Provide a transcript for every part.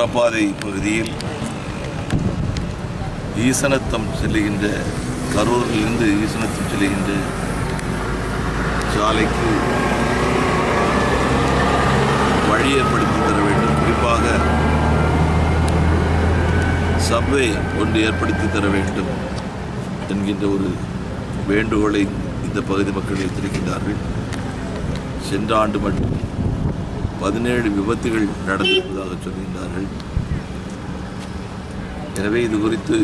வனப்பாதை பகுதியில் ஈசனத்தம் செல்லுகின்ற கரூரிலிருந்து ஈசனத்தம் செல்லுகின்ற சாலைக்கு வழி ஏற்படுத்தி தர வேண்டும். குறிப்பாக சப்வே ஒன்று ஏற்படுத்தி தர வேண்டும் என்கின்ற ஒரு வேண்டுகோளை இந்த பகுதி மக்கள் வைத்திருக்கின்றார்கள். சென்ற ஆண்டு மட்டும் 17 விபத்துகள் நடந்திருப்பதாக சொல்கின்றார்கள். எனவே இது குறித்து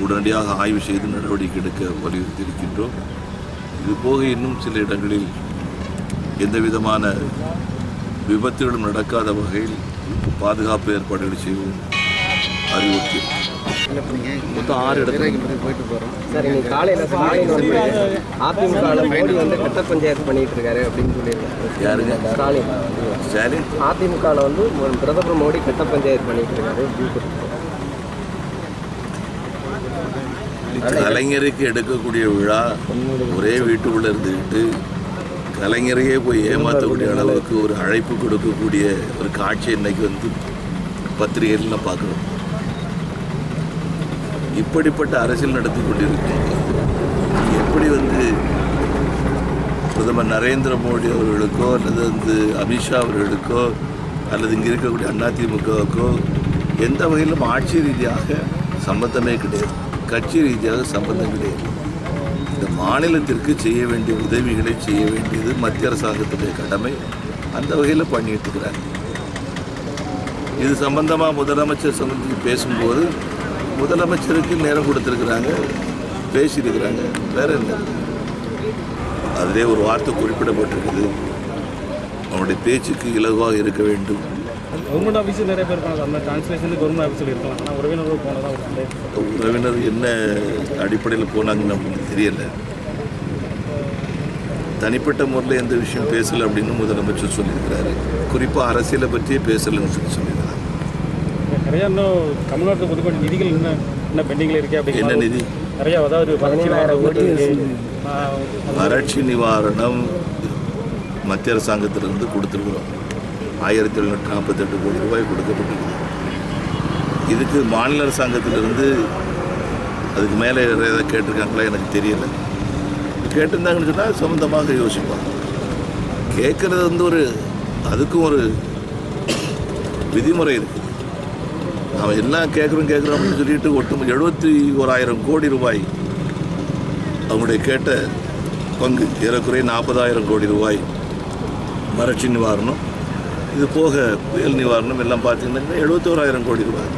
உடனடியாக ஆய்வு செய்து நடவடிக்கை எடுக்க வலியுறுத்தியிருக்கின்றோம். இதுபோக இன்னும் சில இடங்களில் எந்தவிதமான விபத்துகளும் நடக்காத வகையில் பாதுகாப்பு ஏற்பாடுகள் செய்வோம் அறிவுறுத்தி மொத்தம் 6 இடத்துல போயிட்டு போகிறோம் சார். இன்னைக்கு காலையில் அதிமுக மோடி கட்ட பஞ்சாயத்து பண்ணிட்டு இருக்காரு அப்படின்னு சொல்லியிருக்காரு. யாருங்க? ஸ்டாலின். அதிமுகவில் பிரதமர் மோடி கட்ட பஞ்சாயத்து பண்ணிட்டு இருக்காரு. கலைஞருக்கு எடுக்கக்கூடிய விழா ஒரே வீட்டுக்குள்ள இருந்துக்கிட்டு கலைஞரையே போய் ஏமாற்றக்கூடிய அளவுக்கு ஒரு அழைப்பு கொடுக்கக்கூடிய ஒரு காட்சி இன்னைக்கு பத்திரிகைகள் பார்க்குறோம். இப்படிப்பட்ட அரசியல் நடத்தி கொண்டிருக்கோம். எப்படி பிரதமர் நரேந்திர மோடி அவர்களுக்கோ அல்லது அமித்ஷா அவர்களுக்கோ அல்லது இங்கே இருக்கக்கூடிய அதிமுகவுக்கோ எந்த வகையிலும் ஆட்சி ரீதியாக சம்பந்தமே கிடையாது, கட்சி ரீதியாக சம்பந்தம் கிடையாது. இந்த மாநிலத்திற்கு செய்ய வேண்டிய உதவிகளை செய்ய வேண்டியது மத்திய அரசாங்கத்துடைய கடமை. அந்த வகையில் பண்ணிட்டு இருக்கிறாங்க. இது சம்பந்தமாக முதலமைச்சர் சம்பந்தத்தில் பேசும்போது முதலமைச்சருக்கு நேரம் கொடுத்துருக்குறாங்க, பேசியிருக்கிறாங்க. வேற என்ன? அதிலே ஒரு வார்த்தை குறிப்பிடப்பட்டிருக்குது, அவனுடைய பேச்சுக்கு இலகுவாக இருக்க வேண்டும். கவர்மெண்ட் ஆஃபீஸில் நிறைய பேர் இருக்காங்க. அந்த டிரான்ஸ்லேஷன் கவர்மெண்ட் ஆஃபீஸில் இருக்கலாம். ஆனால் உறவினர்கள் போனதான் உறவினர் என்ன அடிப்படையில் போனாங்கன்னு நமக்கு தெரியலை. தனிப்பட்ட முறையில் எந்த விஷயம் பேசலை அப்படின்னு முதலமைச்சர் சொல்லியிருக்கிறாரு. குறிப்பாக அரசியலை பற்றியே பேசலைன்னு சொல்லியிருக்கிறாங்க. நிறையா இன்னும் தமிழ்நாட்டில் ஒதுக்கக்கூடிய நிதிகள் இன்னும் பெண்டிங்கில் இருக்கே அப்படி என்ன நிதி? நிறையா, அதாவது 17,000 கோடி வறட்சி நிவாரணம் மத்திய அரசாங்கத்திலிருந்து கொடுத்துருக்குறோம். 1748 கோடி ரூபாய் கொடுக்கப்பட்டிருக்கு. இதுக்கு மாநில அரசாங்கத்திலிருந்து அதுக்கு மேலே ஏதாவது கேட்டிருக்காங்களா எனக்கு தெரியலை. கேட்டிருந்தாங்கன்னு சொன்னால் சொந்தமாக யோசிப்பாங்க. கேட்குறது அதுக்கும் ஒரு விதிமுறை இருக்குது. அவன் எல்லாம் கேட்குறோம் அப்படின்னு சொல்லிட்டு 71,000 கோடி ரூபாய் அவங்களுடைய கேட்ட பங்கு ஏறக்குறைய 40,000 கோடி ரூபாய் வறட்சி நிவாரணம், இது போக புயல் நிவாரணம் எல்லாம் பார்த்தீங்கன்னா 71,000 கோடி ரூபாய்.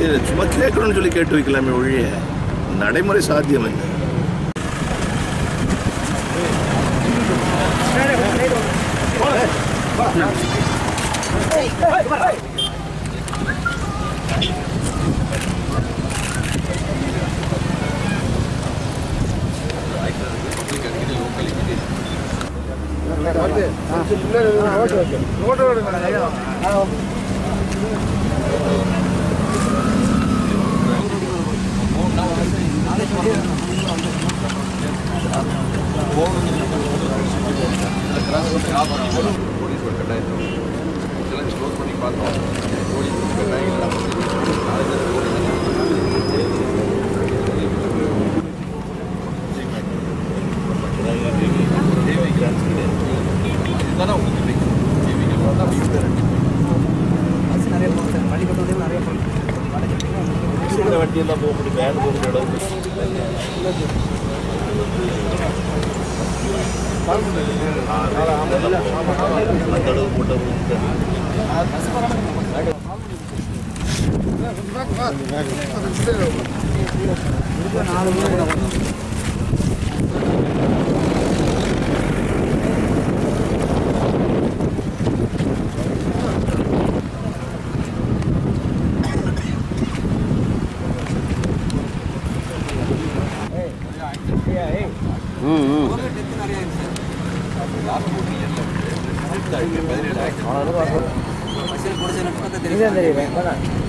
இது சும்மா கேட்கணும்னு சொல்லி கேட்டு வைக்கலாமே ஒழிய நடைமுறை சாத்தியம் இல்லை. வண்டியெல்லாம் போக முடியும், வேன் போக முடியும். தெரியும்